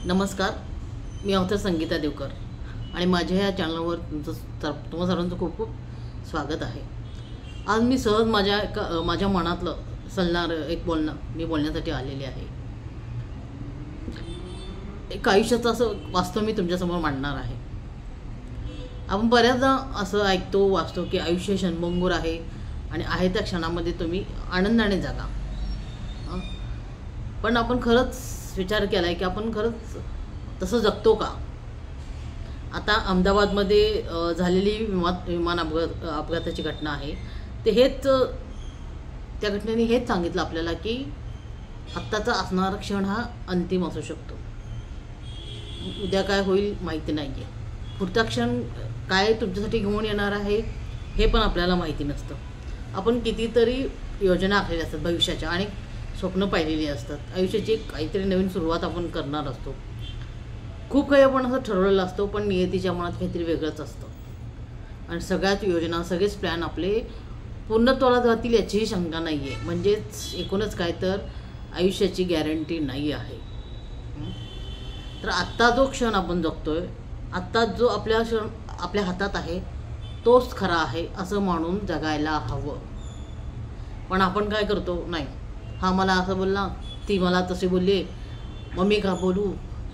नमस्कार, मी ऑथर संगीता देवकर आणि माझ्या ह्या चॅनलवर तुम्हा सर्वांचं खूप खूप स्वागत आहे। आज मी सहज माझ्या मनातलं सलणार एक मी बोलण्यासाठी आलेले आहे। एक आयुष्याचं असं वास्तव मी तुमच्यासमोर मांडणार आहे। आपण बऱ्याचदा असं ऐकतो वाचतो की आयुष्य क्षणभंगूर आहे आणि आहे त्या क्षणामध्ये तुम्ही आनंदाने जगा। पण आपण खरंच विचार केलाय की आपण खरंच तसं जगतो का? आता अहमदाबादमध्ये झालेली विमान अपघाताची घटना आहे। त्या घटनेने हेच सांगितलं आपल्याला की आत्ताचा असणारा क्षण हा अंतिम असू शकतो। उद्या काय होईल माहिती नाहीये। पुढचा क्षण काय तुमच्यासाठी घेऊन येणार आहे हे पण आपल्याला माहिती नसतं। आपण कितीतरी योजना आखलेल्या असतात भविष्याच्या आणि स्वप्न पाहिलेली असतात। आयुष्याची काहीतरी नवीन सुरुवात आपण करणार असतो। खूप काही आपण असं ठरवलेलं असतो, पण नियतीच्या मनात काहीतरी वेगळंच असतं आणि सगळ्याच योजना सगळेच प्लॅन आपले पूर्णत्वाला जातील याचीही शंका नाही आहे। म्हणजेच एकूणच काय तर आयुष्याची गॅरंटी नाही आहे। तर आत्ता जो क्षण आपण जगतोय, आत्ता जो आपल्या हातात आहे तोच खरा आहे असं मानून जगायला हवं। पण आपण काय करतो, नाही हा मला असं बोलला, ती मला तसे बोलले, मग मी का बोलू,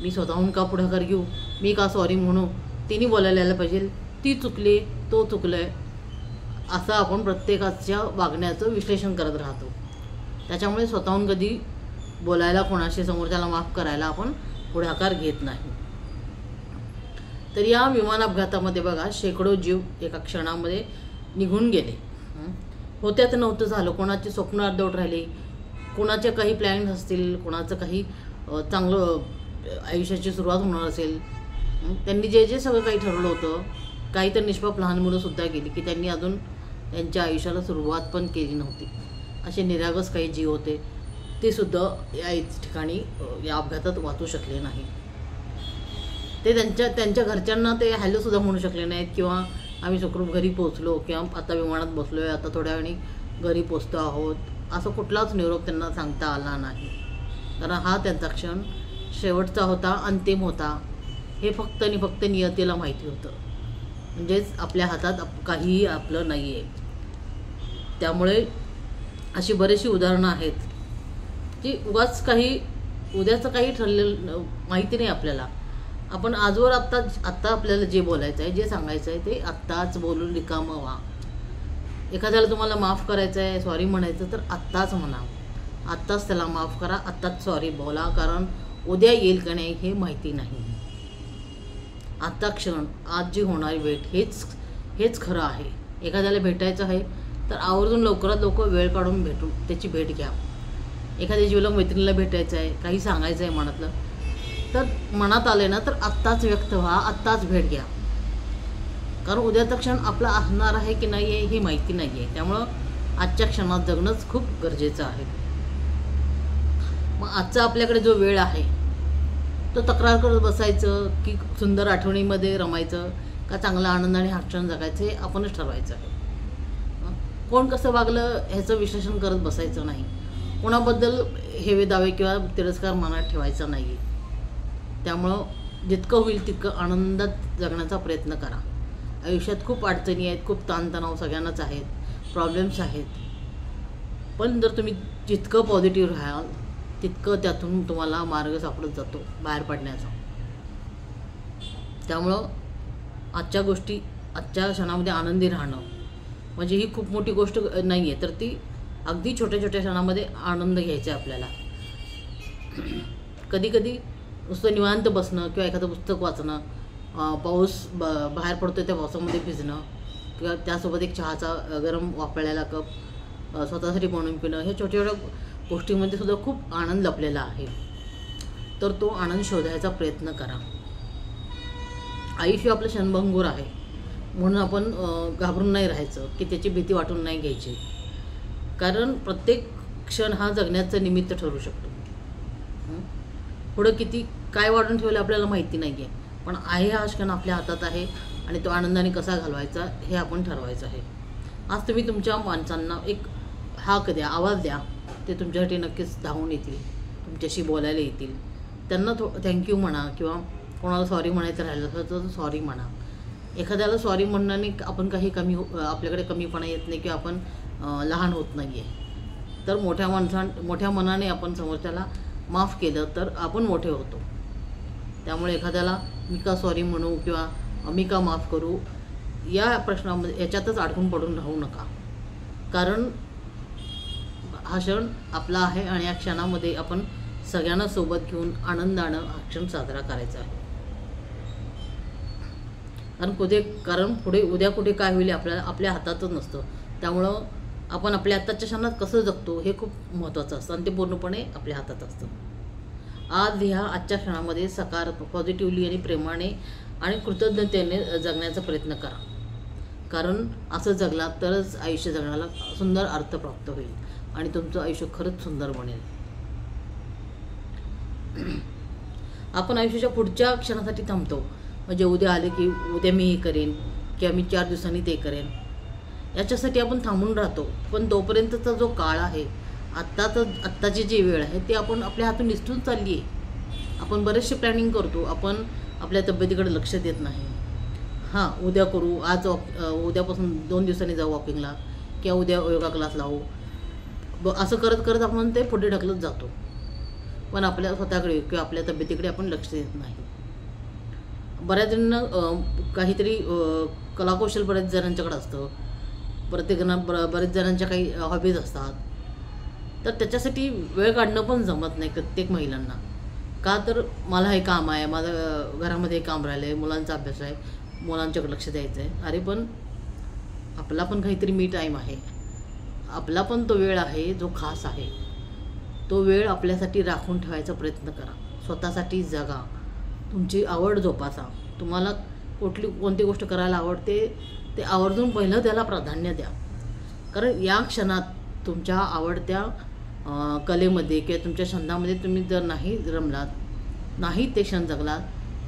मी स्वतःहून का पुढाकार घेऊ, मी का सॉरी म्हणू, तिने बोलायला यायला पाहिजे, ती चुकली तो चुकलंय, असं आपण प्रत्येकाच्या वागण्याचं विश्लेषण करत राहतो। त्याच्यामुळे स्वतःहून कधी बोलायला, कोणाशी समोरच्याला माफ करायला आपण पुढाकार घेत नाही। तर या विमान अपघातामध्ये बघा शेकडो जीव एका क्षणामध्ये निघून गेले। होत्यात नव्हतं झालं, कोणाची स्वप्न अर्धवट राहिली, कोणाचे काही प्लॅन्स असतील, कोणाचं काही चांगलं आयुष्याची सुरुवात होणार असेल, त्यांनी जे सगळं काही ठरवलं होतं, काही तर निष्पाप लहान मुलंसुद्धा गेली की त्यांनी अजून त्यांच्या आयुष्याला सुरुवात पण केली नव्हती। असे निरागस काही जीव होते, ते सुद्धा या ठिकाणी या अपघातात वाचू शकले नाही। ते त्यांच्या घरच्यांना ते हॅलोसुद्धा म्हणू शकले नाहीत किंवा आम्ही सुखरूप घरी पोहोचलो किंवा आता विमानात बसलो आहे, आता थोड्या वेळाने घरी पोचतो आहोत, असं कुठलाच निरोप त्यांना सांगता आला नाही। कारण हा त्यांचा क्षण शेवटचा होता, अंतिम होता, हे फक्त आणि फक्त नियतीला माहिती होतं। म्हणजेच आपल्या हातात काहीही आपलं नाही आहे। त्यामुळे अशी बरीचशी उदाहरणं आहेत की उगाच काही उद्याचं काही ठरलेलं माहिती नाही आपल्याला। आपण आजवर आत्ता आपल्याला जे बोलायचं आहे, जे सांगायचं आहे ते आत्ताच बोलून रिकामं व्हा। एखाद्याला तुम्हाला माफ करायचं आहे, सॉरी म्हणायचं तर आत्ताच म्हणा, आत्ताच त्याला माफ करा, आत्ताच सॉरी बोला, कारण उद्या येईल का नाही हे माहिती नाही। आत्ता क्षण, आज जी होणारी भेट हेच खरं आहे। एखाद्याला भेटायचं आहे तर आवर्जून लवकरात लवकर वेळ काढून त्याची भेट घ्या। एखाद्या जीवलग मैत्रिणीला भेटायचं आहे, काही सांगायचं आहे मनातलं, तर मनात आले ना तर आत्ताच व्यक्त व्हा, आत्ताच भेट घ्या, कारण उद्याचा क्षण आपला असणार आहे की नाही आहे ही माहिती नाही आहे। त्यामुळं आजच्या क्षणात जगणंच खूप गरजेचं आहे। मग आजचा आपल्याकडे जो वेळ आहे तो तक्रार करत बसायचं की सुंदर आठवणीमध्ये रमायचं का चांगला आनंदाने हा क्षण जगायचं हे आपणच ठरवायचं आहे। कोण कसं वागलं ह्याचं विश्लेषण करत बसायचं नाही, कोणाबद्दल हेवे दावे किंवा तिरस्कार मनात ठेवायचा नाही। त्यामुळं जितकं होईल तितकं आनंदात जगण्याचा प्रयत्न करा। आयुष्यात खूप अडचणी आहेत, खूप ताणतणाव सगळ्यांनाच आहेत, प्रॉब्लेम्स आहेत, पण जर तुम्ही जितकं पॉझिटिव्ह राहाल तितकं त्यातून तुम्हाला मार्ग सापडत जातो बाहेर पडण्याचा। त्यामुळं आजच्या क्षणामध्ये आनंदी राहणं म्हणजे ही खूप मोठी गोष्ट नाही आहे, तर ती अगदी छोट्या छोट्या क्षणामध्ये आनंद घ्यायचा आहे आपल्याला। कधी नुसतं निवांत बसणं किंवा एखादं पुस्तक वाचणं, पाऊस बाहेर पडतो त्या पावसामध्ये भिजणं किंवा त्यासोबत एक चहाचा गरम वापरलेला कप स्वतःसाठी बनवून पिणं, हे छोट्या छोट्या गोष्टींमध्ये सुद्धा खूप आनंद लपलेला आहे। तर तो आनंद शोधायचा प्रयत्न करा। आयुष्य आपलं क्षणभंगूर आहे म्हणून आपण घाबरून नाही राहायचं की त्याची भीती वाटून नाही घ्यायची, कारण प्रत्येक क्षण हा जगण्याचं निमित्त ठरू शकतो। पुढं काय वाढून ठेवलं आपल्याला माहिती नाही आहे, पण आहे हा क्षण आपल्या हातात आहे आणि तो आनंदाने कसा घालवायचा हे आपण ठरवायचं आहे। आज तुम्ही तुमच्या माणसांना एक हाक द्या, आवाज द्या, ते तुमच्यासाठी नक्कीच धावून येतील, तुमच्याशी बोलायला येतील। त्यांना थँक्यू म्हणा, किंवा कोणाला सॉरी म्हणायचं राहिलं तर सॉरी म्हणा. एखाद्याला सॉरी म्हणण्याने आपण काही आपल्याकडे कमीपणा येत नाही, किंवा आपण लहान होत नाही आहे. तर मोठ्या मनाने आपण समोरच्याला माफ केलं तर आपण मोठे होतो. त्यामुळे एखाद्याला मी का सॉरी म्हणू किंवा मी का माफ करू या प्रश्नामध्ये याच्यातच अडकून पडून राहू नका. कारण हा क्षण आपला आहे आणि या क्षणामध्ये आपण सगळ्यांना सोबत घेऊन आनंदानं हा क्षण साजरा करायचा आहे. कारण पुढे उद्या कुठे काय होईल आपल्या हातातच नसतं. त्यामुळं आपण आपल्या आत्ताच्या क्षणात कसं जगतो हे खूप महत्त्वाचं असतं आणि ते पूर्णपणे आपल्या हातात असतं. आज ह्या आजच्या क्षणामध्ये पॉझिटिव्हली आणि प्रेमाने आणि कृतज्ञतेने जगण्याचा प्रयत्न करा. कारण असं जगला तरच आयुष्य जगण्याला सुंदर अर्थ प्राप्त होईल आणि तुमचं आयुष्य खरंच सुंदर बनेल. आपण आयुष्याच्या पुढच्या क्षणासाठी थांबतो. म्हणजे उद्या आले की उद्या मी हे करेन किंवा मी 4 दिवसांनी ते करेन, याच्यासाठी आपण थांबून राहतो. पण तोपर्यंतचा जो काळ आहे, आत्ताची जी वेळ आहे ती आपण आपल्या हातून निसटून चालली आहे. आपण बरेचसे प्लॅनिंग करतो, आपण आपल्या तब्येतीकडे लक्ष देत नाही. हां, उद्या करू, उद्यापासून 2 दिवसांनी जाऊ वॉकिंगला, किंवा उद्या योगा क्लास लावू, असं करत करत आपण ते पुढे ढकलत जातो. पण आपल्या स्वतःकडे किंवा आपल्या तब्येतीकडे आपण लक्ष देत नाही. बऱ्याच जणांना काहीतरी कलाकौशल बऱ्याच जणांच्याकडे असतं. बरेच जणांच्या काही हॉबीज असतात. तर त्याच्यासाठी वेळ काढणं पण जमत नाही प्रत्येक महिलांना. का तर मला हे काम आहे, माझं घरामध्ये काम राहिलं आहे, मुलांचा अभ्यास आहे, मुलांच्याकडे लक्ष द्यायचं आहे. अरे पण आपला पण काहीतरी मी टाईम आहे, आपला पण तो वेळ आहे जो खास आहे. तो वेळ आपल्यासाठी राखून ठेवायचा प्रयत्न करा. स्वतःसाठी जगा, तुमची आवड जोपासा. तुम्हाला कोणती गोष्ट करायला आवडते ते आवर्जून पहिलं त्याला प्राधान्य द्या. कारण या क्षणात तुमच्या आवडत्या कलेमध्ये किंवा तुमच्या छंदामध्ये तुम्ही जर नाही रमलात, नाही ते क्षण जगलात,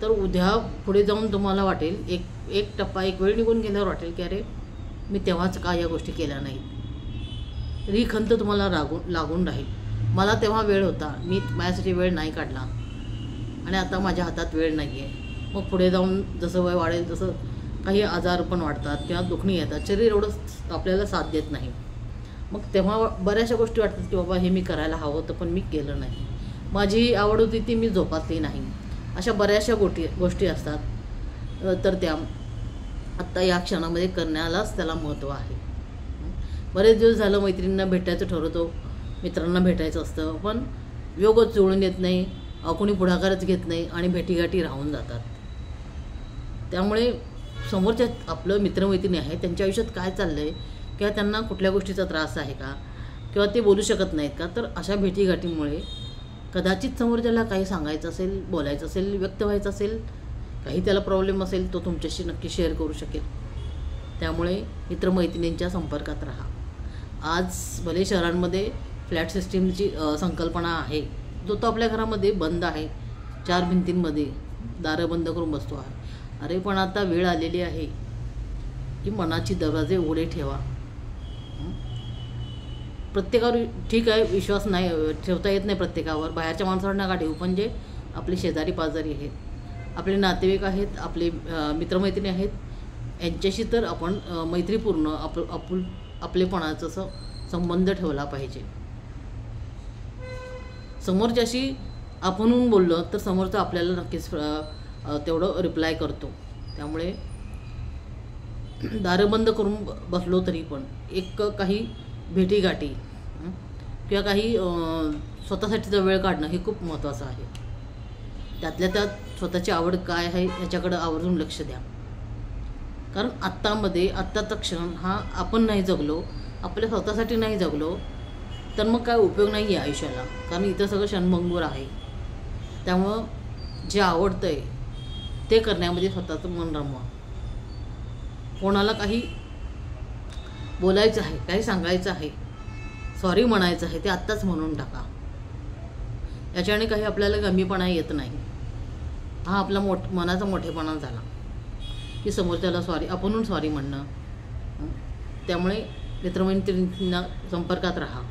तर उद्या पुढे जाऊन तुम्हाला वाटेल, एक वेळ निघून गेल्यावर वाटेल की अरे मी तेव्हाच का या गोष्टी केल्या नाहीत. ही खंत तुम्हाला लागून राहील. मला तेव्हा वेळ होता, मी माझ्यासाठी वेळ नाही काढला आणि आता माझ्या हातात वेळ नाही आहे. मग पुढे जाऊन जसं वय वाढेल तसं काही आजार पण वाढतात किंवा दुखणी येतात. शरीर एवढं आपल्याला साथ देत नाही. मग तेव्हा बऱ्याचशा गोष्टी वाटतात की बाबा हे मी करायला हवं होतं पण मी केलं नाही, माझी आवड होती ती मी जोपासली नाही. अशा बऱ्याचशा गोष्टी असतात. तर त्या आत्ता या क्षणामध्ये करण्यालाच त्याला महत्त्व आहे. बरेच दिवस झालं मैत्रिणींना भेटायचं ठरवतो, मित्रांना भेटायचं असतं, पण योगच जुळून येत नाही, कोणी पुढाकारच घेत नाही आणि भेटीगाठी राहून जातात. त्यामुळे समोरच्या आपलं मित्रमैत्रिणी आहे त्यांच्या आयुष्यात काय चाललं आहे किंवा त्यांना कुठल्या गोष्टीचा त्रास आहे का किंवा ते बोलू शकत नाहीत का, तर अशा भेटीगाठीमुळे कदाचित समोरच्याला काही सांगायचं असेल, बोलायचं असेल, व्यक्त व्हायचं असेल, काही त्याला प्रॉब्लेम असेल तो तुमच्याशी नक्की शेअर करू शकेल. त्यामुळे मित्रमैत्रिणींच्या संपर्कात राहा. आज भले शहरांमध्ये फ्लॅट सिस्टीमची संकल्पना आहे, जो तो आपल्या घरामध्ये बंद आहे, 4 भिंतींमध्ये दारं बंद करून बसतो आहे. अरे पण आता वेळ आलेली आहे की मनाची दरवाजे उघडे ठेवा. प्रत्येकावर ठीक आहे, विश्वास नाही ठेवता येत नाही प्रत्येकावर, बाहेरच्या माणसांना का ठेवू, पण जे आपले शेजारी पाजारी आहेत, आपले नातेवाईक आहेत, आपले मित्रमैत्रिणी आहेत, यांच्याशी तर आपण मैत्रीपूर्ण आपलेपणाचं असं संबंध ठेवला पाहिजे. समोरच्याशी आपणहून बोललं तर समोरचा आपल्याला नक्कीच तेवढं रिप्लाय करतो. त्यामुळे दारं बंद करून बसलो तरी पण काही भेटीगाठी किंवा काही स्वतःसाठीचा वेळ काढणं हे खूप महत्त्वाचं आहे. त्यातल्या त्यात स्वतःची आवड काय आहे ह्याच्याकडं आवर्जून लक्ष द्या. कारण आत्ताचा क्षण हा आपण नाही जगलो, आपल्या स्वतःसाठी नाही जगलो तर मग काय उपयोग नाही आहे आयुष्याला. कारण इथं सगळं क्षणभंगूर आहे. त्यामुळं जे आवडतं आहे ते करण्यामध्ये स्वतःचं मन रमवा. कोणाला काही बोलायचं आहे, काही सांगायचं आहे, सॉरी म्हणायचं आहे, ते आत्ताच म्हणून टाका. याच्याने काही आपल्याला कमीपणा येत नाही. हा आपला मनाचा मोठेपणा झाला की समोरच्याला आपणहून सॉरी म्हणणं. त्यामुळे मित्रमैत्रिणींना संपर्कात राहा,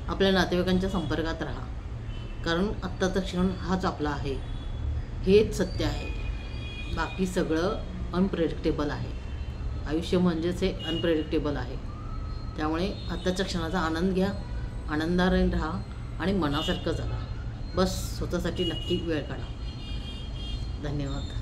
आपल्या नातेवाईकांच्या संपर्कात राहा. कारण आत्ताचा क्षण हाच आपला आहे, हेच सत्य आहे. बाकी सगळं अनप्रेडिक्टेबल आहे. आयुष्य म्हणजेच हे अनप्रेडिक्टेबल आहे. त्यामुळे आत्ताच्या क्षणाचा आनंद घ्या, आनंदाने राहा आणि मनासारखं जगा. बस स्वतःसाठी नक्की वेळ काढा. धन्यवाद.